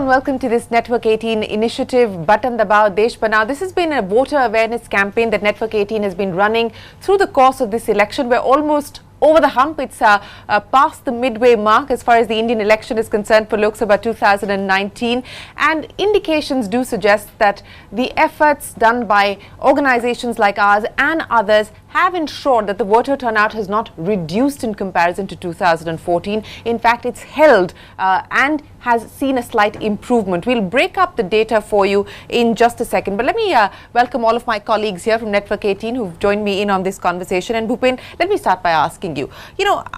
and welcome to this Network 18 initiative, Dabao Desh Banao. This has been a voter awareness campaign that Network 18 has been running through the course of this election. We're almost over the hump. It's past the midway mark as far as the Indian election is concerned for Lok Sabha 2019, and indications do suggest that the efforts done by organizations like ours and others have ensured that the voter turnout has not reduced in comparison to 2014. In fact, it's held and has seen a slight improvement. We'll break up the data for you in just a second, but let me welcome all of my colleagues here from Network 18 who've joined me in on this conversation. And Bhupin, let me start by asking you,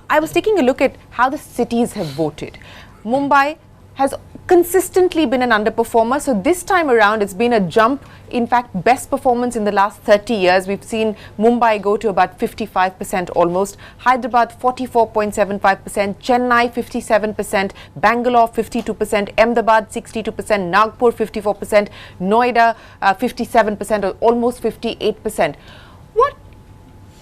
I was taking a look at how the cities have voted. Mumbai has consistently been an underperformer, so this time around it's been a jump. In fact, best performance in the last 30 years. We've seen Mumbai go to about 55% almost, Hyderabad 44.75%, Chennai 57%, Bangalore 52%, Ahmedabad 62%, Nagpur 54%, Noida 57% or almost 58%. What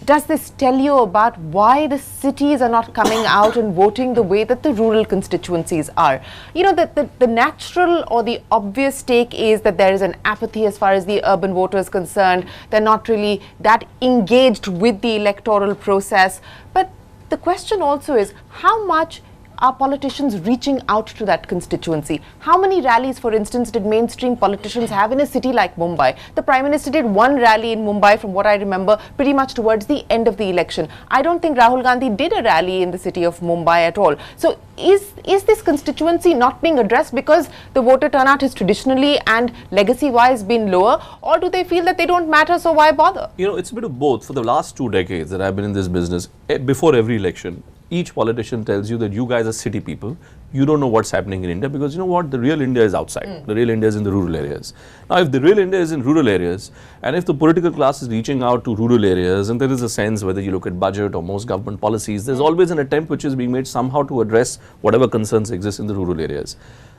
does this tell you about why the cities are not coming out and voting the way that the rural constituencies are? The natural or the obvious take is that there is an apathy as far as the urban voter is concerned. They're not really that engaged with the electoral process. But the question also is, how much are politicians reaching out to that constituency? How many rallies, for instance, did mainstream politicians have in a city like Mumbai? The Prime Minister did one rally in Mumbai, from what I remember, pretty much towards the end of the election. I don't think Rahul Gandhi did a rally in the city of Mumbai at all. So is this constituency not being addressed because the voter turnout has traditionally and legacy-wise been lower, or do they feel that they don't matter, so why bother? It's a bit of both. For the last 2 decades that I've been in this business, before every election, each politician tells you that you guys are city people, you don't know what's happening in India, because you know what, the real India is outside. The real India is in the rural areas. Now, if the real India is in rural areas, and if the political class is reaching out to rural areas, and there is a sense, whether you look at budget or most government policies, there's always an attempt which is being made somehow to address whatever concerns exist in the rural areas.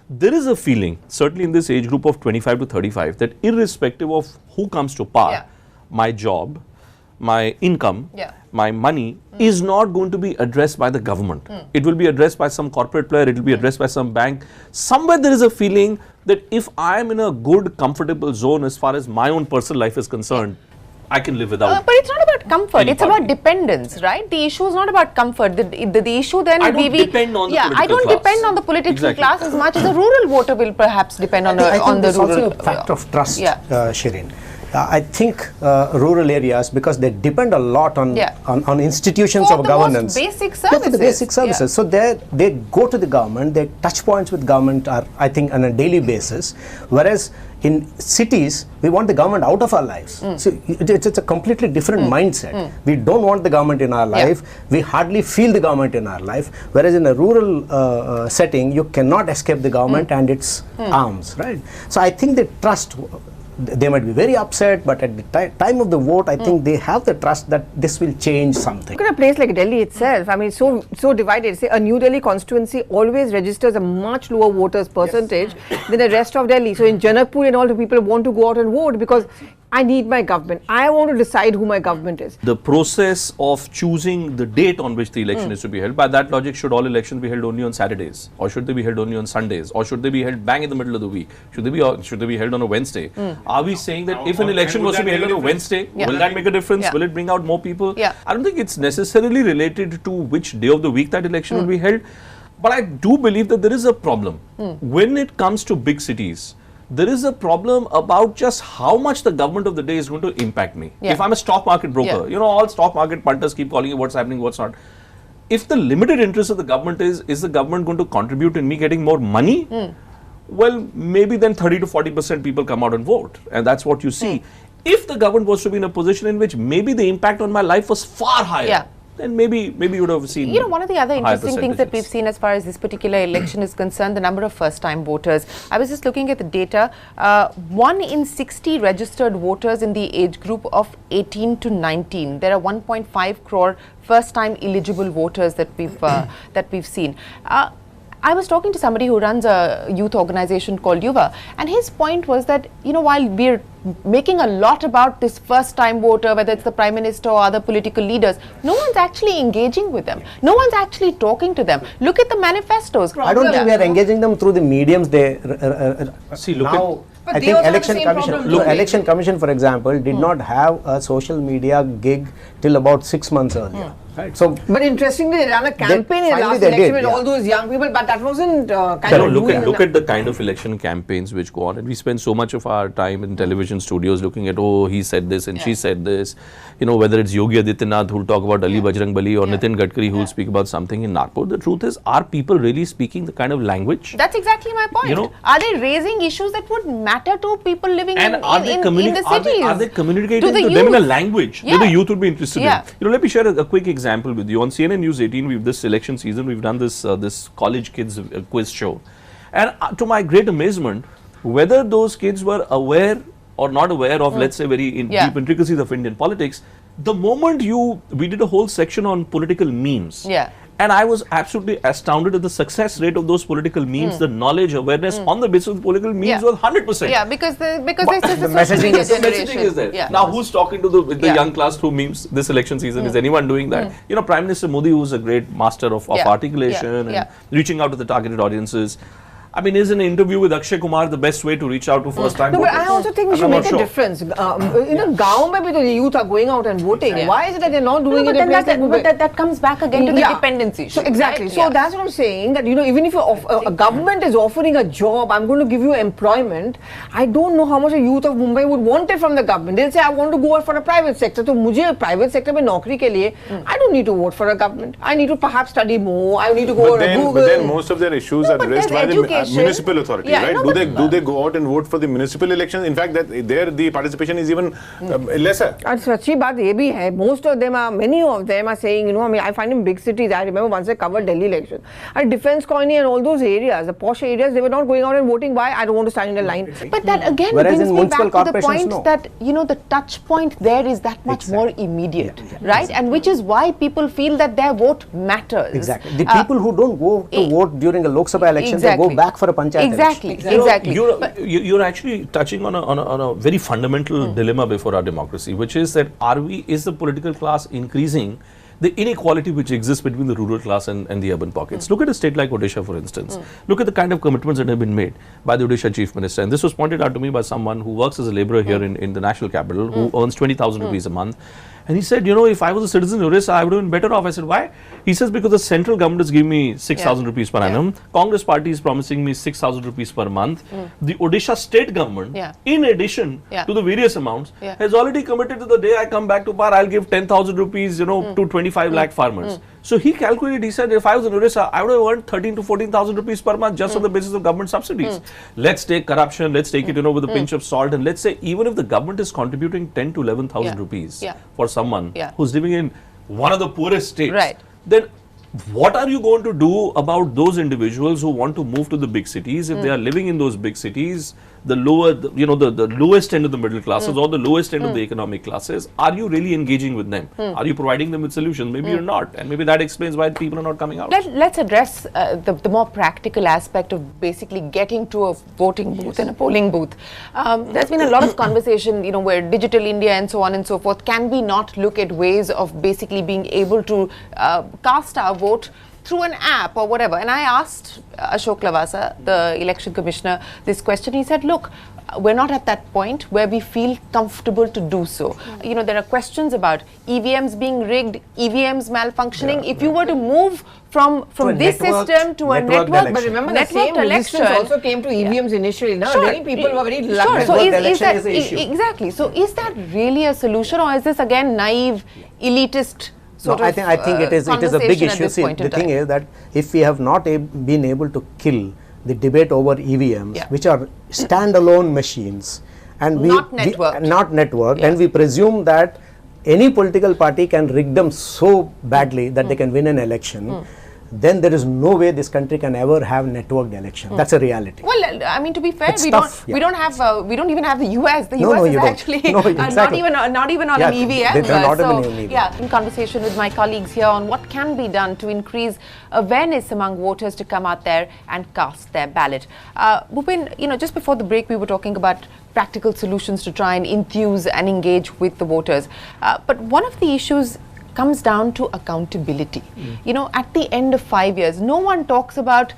There is a feeling, certainly in this age group of 25 to 35, that irrespective of who comes to power, my job, my income, my money is not going to be addressed by the government. It will be addressed by some corporate player, it will be addressed by some bank. Somewhere there is a feeling that if I am in a good, comfortable zone as far as my own personal life is concerned, I can live without. But it's not about comfort, it's about dependence, right? The issue is not about comfort. The issue then I don't depend on the political class. I don't depend on the political class as much as a rural voter will perhaps depend on the rural. There's also a factor of trust, Shireen. I think rural areas, because they depend a lot on institutions of governance. Basic services. For the basic services. So they go to the government, their touch points with government are, I think, on a daily basis. Whereas in cities, we want the government out of our lives. So it's a completely different mindset. We don't want the government in our life. We hardly feel the government in our life. Whereas in a rural setting, you cannot escape the government and its arms, right? So I think the trust, they might be very upset, but at the time of the vote, I think they have the trust that this will change something. Look at a place like Delhi itself. I mean, so divided. Say a New Delhi constituency always registers a much lower voters percentage than the rest of Delhi. So in Janakpur and all, the people want to go out and vote because I need my government. I want to decide who my government is. The process of choosing the date on which the election is to be held, by that logic, should all elections be held only on Saturdays? Or should they be held only on Sundays? Or should they be held bang in the middle of the week? Should they be held on a Wednesday? Are we saying that if an election was to be held on a Wednesday, will that make a difference? Will it bring out more people? I don't think it's necessarily related to which day of the week that election will be held. But I do believe that there is a problem. When it comes to big cities, there is a problem about just how much the government of the day is going to impact me. If I'm a stock market broker, all stock market punters keep calling you what's happening, what's not. If the limited interest of the government is the government going to contribute in me getting more money? Well, maybe then 30 to 40% people come out and vote. And that's what you see. If the government was to be in a position in which maybe the impact on my life was far higher, then maybe you would have seen. One of the other interesting things that we've seen as far as this particular election is concerned, the number of first-time voters. I was just looking at the data. 1 in 60 registered voters in the age group of 18 to 19. There are 1.5 crore first-time eligible voters that we've seen. I was talking to somebody who runs a youth organization called Yuva, and his point was that, while we're making a lot about this first time voter, whether it's the Prime Minister or other political leaders, no one's actually engaging with them. No one's actually talking to them. Look at the manifestos. I don't think we are engaging them through the mediums. They See, look now. But I they think also have election the same commission. problem Look, today. election commission, for example, did not have a social media gig till about 6 months earlier. Right. So But interestingly, they ran a campaign in the finally last they election did, with yeah. all those young people, but that wasn't Look at the kind of election campaigns which go on, and we spend so much of our time in television studios looking at, oh, he said this and she said this, whether it's Yogi Adityanath who'll talk about Ali Bajrang Bali or Nitin Gadkari who'll speak about something in Nagpur. The truth is, are people really speaking the kind of language? That's exactly my point. Are they raising issues that would matter to people living in the cities? Are they communicating To the to them in a youth? language Yeah. that the youth would be interested Yeah. in? Let me share a quick example with you. On CNN News 18, this election season, we've done this college kids quiz show. And to my great amazement, whether those kids were aware or not aware of, let's say, very deep intricacies of Indian politics, the moment we did a whole section on political memes. Yeah. And I was absolutely astounded at the success rate of those political memes, the knowledge, awareness on the basis of political memes was 100%. Yeah, because this is the messaging social media is- The generation. messaging is there. Yeah. Now, who's talking to the Yeah. young class through memes this election season? Is anyone doing that? Prime Minister Modi, who's a great master of articulation and reaching out to the targeted audiences. I mean, is an interview with Akshay Kumar the best way to reach out to first-time No, but voters? I also think we I'm should not make sure. a difference. Gaon mein bhi the youth are going out and voting. Yeah. Why is it that they're not doing No, it but in then places like Mumbai? that comes back again to the dependency issue. So exactly. right? So Yeah. that's what I'm saying. That even if a government is offering a job, I'm going to give you employment. I don't know how much a youth of Mumbai would want it from the government. They'll say, I want to go out for a private sector. So मुझे private sector में नौकरी के लिए, I don't need to vote for a government. I need to perhaps study more. I need to go on Google. But then most of their issues are but addressed by there's the education. municipal authority, Yeah, right? no, Do they go out and vote for the municipal elections? In fact, there the participation is even lesser. And सच्ची बात ये भी है. Many of them are saying, I find in big cities. I remember once I covered Delhi election. At Defence Colony and all those areas, the posh areas, they were not going out and voting. Why? I don't want to stand in a line. But that again Whereas brings in me municipal back to the corporations, point no. that the touch point there is that much more immediate, right? And which is why people feel that their vote matters. exactly, the people who don't go to vote during a Lok Sabha election, they go back for a panchayat Exactly, election. exactly. You're actually touching on a very fundamental dilemma before our democracy, which is that is the political class increasing the inequality which exists between the rural class and the urban pockets? Look at a state like Odisha, for instance. Look at the kind of commitments that have been made by the Odisha Chief Minister. And this was pointed out to me by someone who works as a labourer here in the national capital, who earns 20,000 rupees a month. And he said, if I was a citizen of Odisha, I would have been better off. I said, why? He says, because the central government is giving me 6,000 rupees per annum. Congress party is promising me 6,000 rupees per month. The Odisha state government, in addition to the various amounts, has already committed to the day I come back to power, I'll give 10,000 rupees, to 25 lakh farmers. So he calculated, he said, if I was in Odisha, I would have earned 13 to 14,000 rupees per month just on the basis of government subsidies. Let's take corruption, let's take it, with a pinch of salt, and let's say even if the government is contributing 10 to 11,000 rupees for someone who's living in one of the poorest states, then what are you going to do about those individuals who want to move to the big cities if they are living in those big cities, the lowest end of the middle classes or the lowest end of the economic classes? Are you really engaging with them? Are you providing them with solutions? Maybe you're not, and maybe that explains why people are not coming out. Let's address the more practical aspect of basically getting to a voting booth and a polling booth. There's been a lot of conversation, where Digital India and so on and so forth. Can we not look at ways of basically being able to cast our vote through an app or whatever? And I asked Ashok Lavasa, the election commissioner, this question. He said, look, we're not at that point where we feel comfortable to do so. There are questions about EVMs being rigged, EVMs malfunctioning. If you were to move from this system to a network, But remember, the same resistance also came to EVMs initially. No? Many people were very Sure. So is that issue. exactly? So is that really a solution, or is this again naive, elitist? I think it is a big issue. See, the thing is that if we have not been able to kill the debate over EVMs, which are standalone machines, and not networked, and we presume that any political party can rig them so badly that they can win an election, then there is no way this country can ever have networked election. That's a reality. Well, I mean, to be fair, It's we tough, don't even have the US. The No, US no, is you don't. actually No, exactly. not even on Yeah, an EVM. they're not even on EVM. Yeah, in conversation with my colleagues here on what can be done to increase awareness among voters to come out there and cast their ballot. Bhupin, just before the break, we were talking about practical solutions to try and enthuse and engage with the voters. But one of the issues comes down to accountability. At the end of 5 years, no one talks about,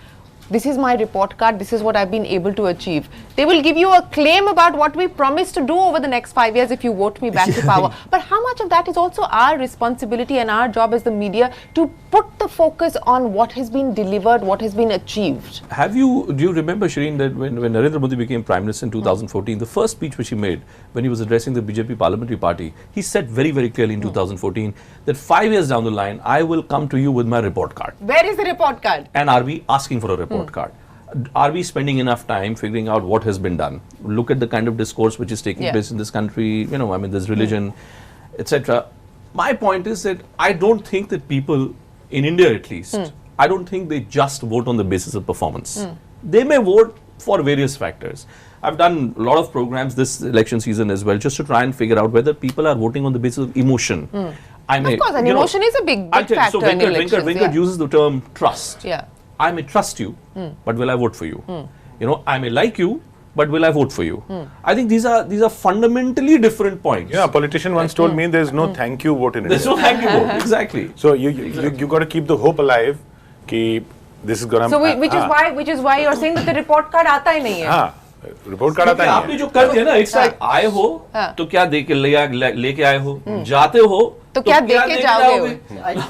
this is my report card, this is what I've been able to achieve. They will give you a claim about what we promised to do over the next 5 years if you vote me back to power. But how much of that is also our responsibility and our job as the media to put the focus on what has been delivered, what has been achieved? Do you remember, Shireen, that when Narendra Modi became Prime Minister in 2014, the first speech which he made when he was addressing the BJP Parliamentary Party, he said very, very clearly in 2014 that 5 years down the line, I will come to you with my report card. Where is the report card? And are we asking for a report card? Are we spending enough time figuring out what has been done? Look at the kind of discourse which is taking place in this country. There's religion, etc. My point is that I don't think that people, in India at least, I don't think they just vote on the basis of performance. They may vote for various factors. I've done a lot of programs this election season as well, just to try and figure out whether people are voting on the basis of emotion. Of course, and emotion is a big factor in elections. Venkat uses the term trust. Yeah. I may trust you, but will I vote for you? I may like you, but will I vote for you? I think these are fundamentally different points. Yeah, a politician once told me there's no thank you vote in India. There's no thank you vote, exactly. So you got to keep the hope alive कि this is gonna. So which is why you're saying that the report card आता ही नहीं है. हाँ, report card आता ही आपने जो कर दिया ना, it's like आए हो तो क्या लेके आए हो, जाते हो तो क्या देके जाओगे?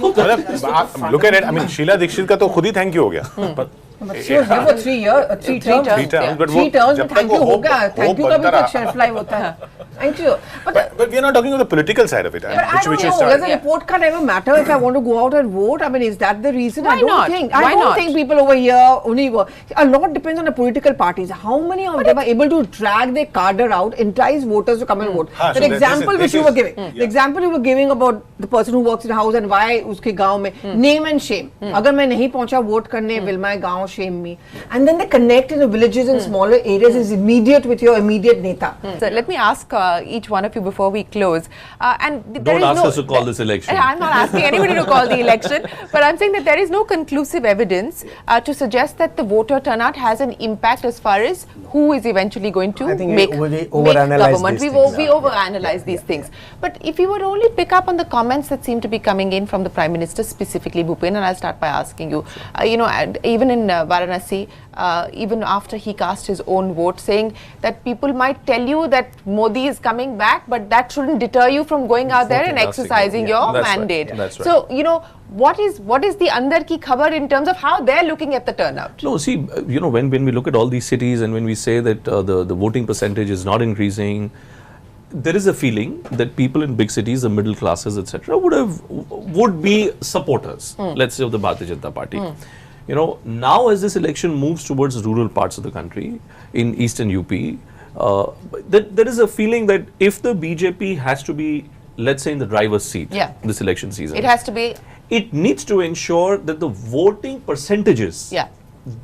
मतलब look at it. I mean, Sheila Dikshit का तो खुद ही thank you हो गया. She was there for 3 years, 3 terms. 3 terms, but three terms जब में thank तक you वो होगा. Thank you का भी तो shelf life होता है. Thank you. But we are not talking about the political side of it. But I don't know, does the report card ever matter if I want to go out and vote? I mean, is that the reason? Why not? I don't think people over here only work. A lot depends on the political parties. How many of them are able to drag their cadre out, entice voters to come and vote? The example which you were giving, the example you were giving about the person who works in a house and why उसके गांव में, name and shame. अगर मैं नहीं पहुंचा vote करने, will my गांव shame me? And then the connect in the villages and smaller areas is immediate with your immediate neta. So let me ask each one of you before we close. Don't ask us to call this election. I'm not asking anybody to call the election, but I'm saying that there is no conclusive evidence to suggest that the voter turnout has an impact as far as who is eventually going to make government. We overanalyze these things. But if you would only pick up on the comments that seem to be coming in from the Prime Minister, specifically Bhupin, and I'll start by asking you, even in Varanasi, even after he cast his own vote, saying that people might tell you that Modi is coming back, but that shouldn't deter you from going out there and exercising your mandate. That's right. So, what is the andar ki khabar in terms of how they're looking at the turnout? No, see, when we look at all these cities and when we say that the voting percentage is not increasing, there is a feeling that people in big cities, the middle classes, etc., would be supporters, let's say, of the Bharatiya Janata Party. Now as this election moves towards rural parts of the country, in eastern UP, there is a feeling that if the BJP has to be, let's say, in the driver's seat this election season, it has to be. It needs to ensure that the voting percentages,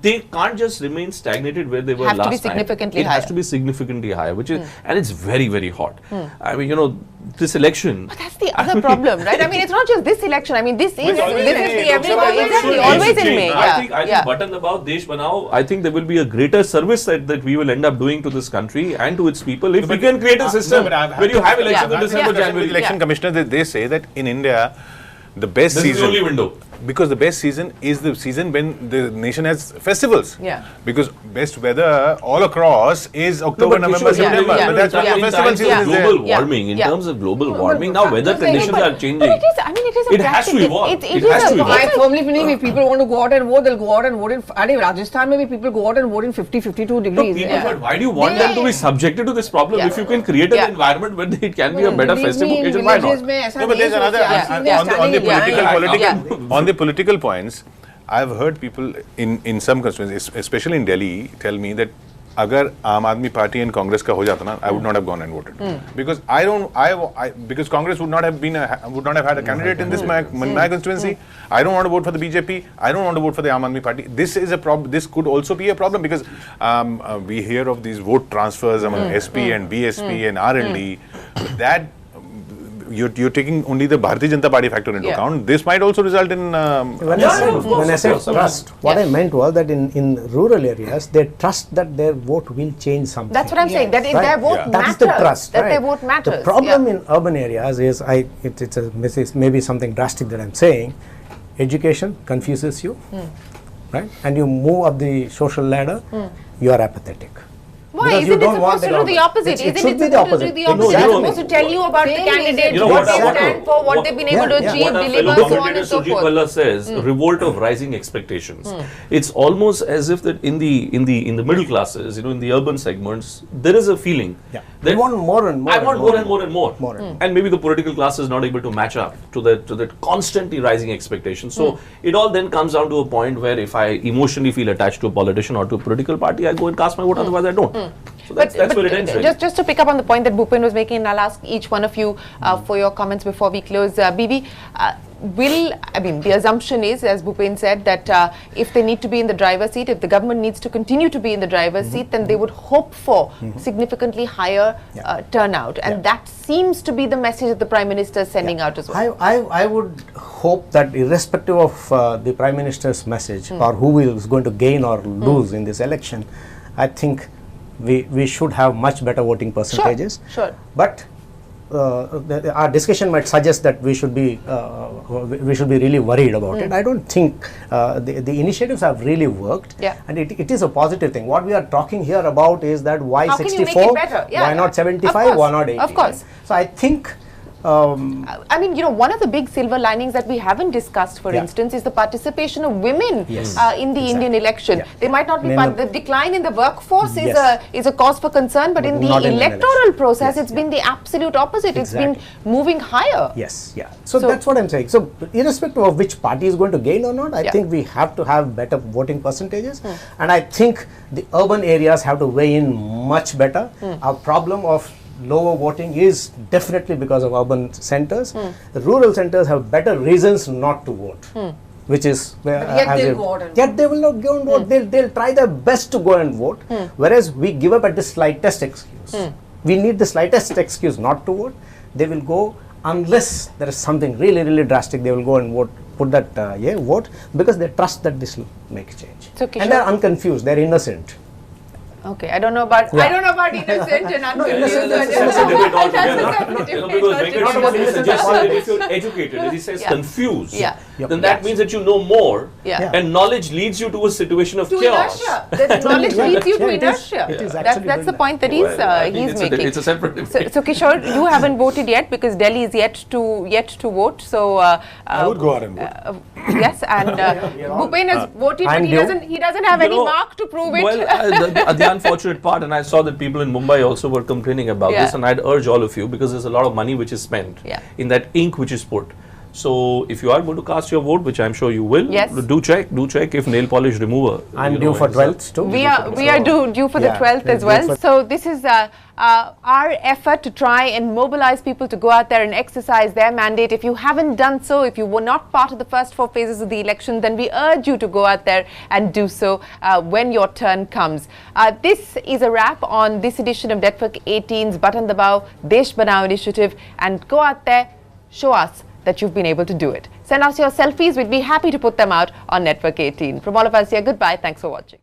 they can't just remain stagnated where they were last time. Have to be significantly higher. It has to be significantly higher, which is, and it's very, very hot. I mean, this election. But that's the other problem, right? I mean, it's not just this election. I mean, this is the everyone. Exactly, always in May. I think Dabao Desh Banao, I think there will be a greater service that we will end up doing to this country and to its people if we can create a system where you have elections in December, January. Election commissioner, they say that in India, the best season. This is the only window. Because the best season is the season when the nation has festivals. Yeah. Because best weather all across is October, November, September. But that's when the festival season is there. Global warming, in terms of global warming, now weather conditions are changing. But it is a has to evolve. It has to evolve. I firmly believe if people want to go out and vote, they'll go out and vote in. I think Rajasthan maybe people go out and vote in 50, 52 degrees. But why do you want them to be subjected to this problem? If you can create an environment where it can be a better festive occasion, why not? No, but there's another on the political points. I've heard people in some constituencies, especially in Delhi, tell me that अगर आम आदमी party and Congress का हो जाता ना, I would not have gone and voted because because Congress would not have had a candidate in this my constituency. I don't want to vote for the BJP. I don't want to vote for the Aam Aadmi Party. This is a problem. This could also be a problem because we hear of these vote transfers among SP and BSP and RLD. That you're taking only the Bharatiya Janata Party factor into account. This might also result in. When I said trust, what I meant was that in rural areas, they trust that their vote will change something. That's what I'm saying. That their vote matters. That's the trust. That their vote matters. The problem in urban areas is, it's maybe something drastic that I'm saying. Education confuses you, right? And you move up the social ladder, you are apathetic. Why? Because Isn't it supposed to do the opposite? It should be the opposite. It's supposed to tell you about the candidate, what they stand for, what they've been able to achieve, deliver, so on and so forth. Sujit says revolt of rising expectations. It's almost as if that in the middle classes, in the urban segments, there is a feeling that They want more and more. I want more and more and more. More and more. And maybe the political class is not able to match up to that constantly rising expectation. So it all then comes down to a point where if I emotionally feel attached to a politician or to a political party, I go and cast my vote, otherwise I don't. So that's where it ends. Really. Just to pick up on the point that Bhupen was making, and I'll ask each one of you for your comments before we close. Bibi, the assumption is, as Bhupen said, that if they need to be in the driver's seat, if the government needs to continue to be in the driver's seat, then they would hope for significantly higher turnout. And that seems to be the message that the Prime Minister is sending out as well. I would hope that irrespective of the Prime Minister's message or who is going to gain or lose in this election, I think we should have much better voting percentages. Sure. But our discussion might suggest that we should be really worried about it. I don't think the initiatives have really worked, and it is a positive thing. What we are talking here about is that why How can you 64, make it better? why not 75, why not 80? Of course. So I think. One of the big silver linings that we haven't discussed, for instance, is the participation of women in the Indian election. They might not be the decline in the workforce is a cause for concern, but in the electoral process, it's been the absolute opposite. It's been moving higher. So that's what I'm saying. So irrespective of which party is going to gain or not, I think we have to have better voting percentages, and I think the urban areas have to weigh in much better. Our problem of lower voting is definitely because of urban centers. The rural centers have better reasons not to vote, which is yet they'll go out and yet they will not go and vote. They'll try their best to go and vote, whereas we give up at the slightest excuse. We need the slightest excuse not to vote. They will go unless there is something really, really drastic. They will go and vote. Put that vote because they trust that this will make a change. So, and they're unconfused. They're innocent. Okay, I don't know about innocent and unconfused. Because Venkateshwar suggests that if you're educated, as he says, confused, then that means that you know more, and knowledge leads you to a situation of chaos. That knowledge leads you to inertia. That's the point that he's making. It's a separate. So Kishore, you haven't voted yet because Delhi is yet to vote. So I would go out and vote. Yes, and Bhupen has voted, but he doesn't have any mark to prove it. Well, the unfortunate part, and I saw that people in Mumbai also were complaining about this, and I'd urge all of you, because there's a lot of money which is spent in that ink which is put. So if you are going to cast your vote, which I'm sure you will, do check if nail polish remover. I'm due for 12th too. We are due for the 12th as well. So this is our effort to try and mobilize people to go out there and exercise their mandate. If you haven't done so, if you were not part of the first 4 phases of the election, then we urge you to go out there and do so when your turn comes. This is a wrap on this edition of Network 18's Button Dabao Desh Banao initiative, and go out there, show us that you've been able to do it. Send us your selfies. We'd be happy to put them out on Network 18. From all of us here, goodbye. Thanks for watching.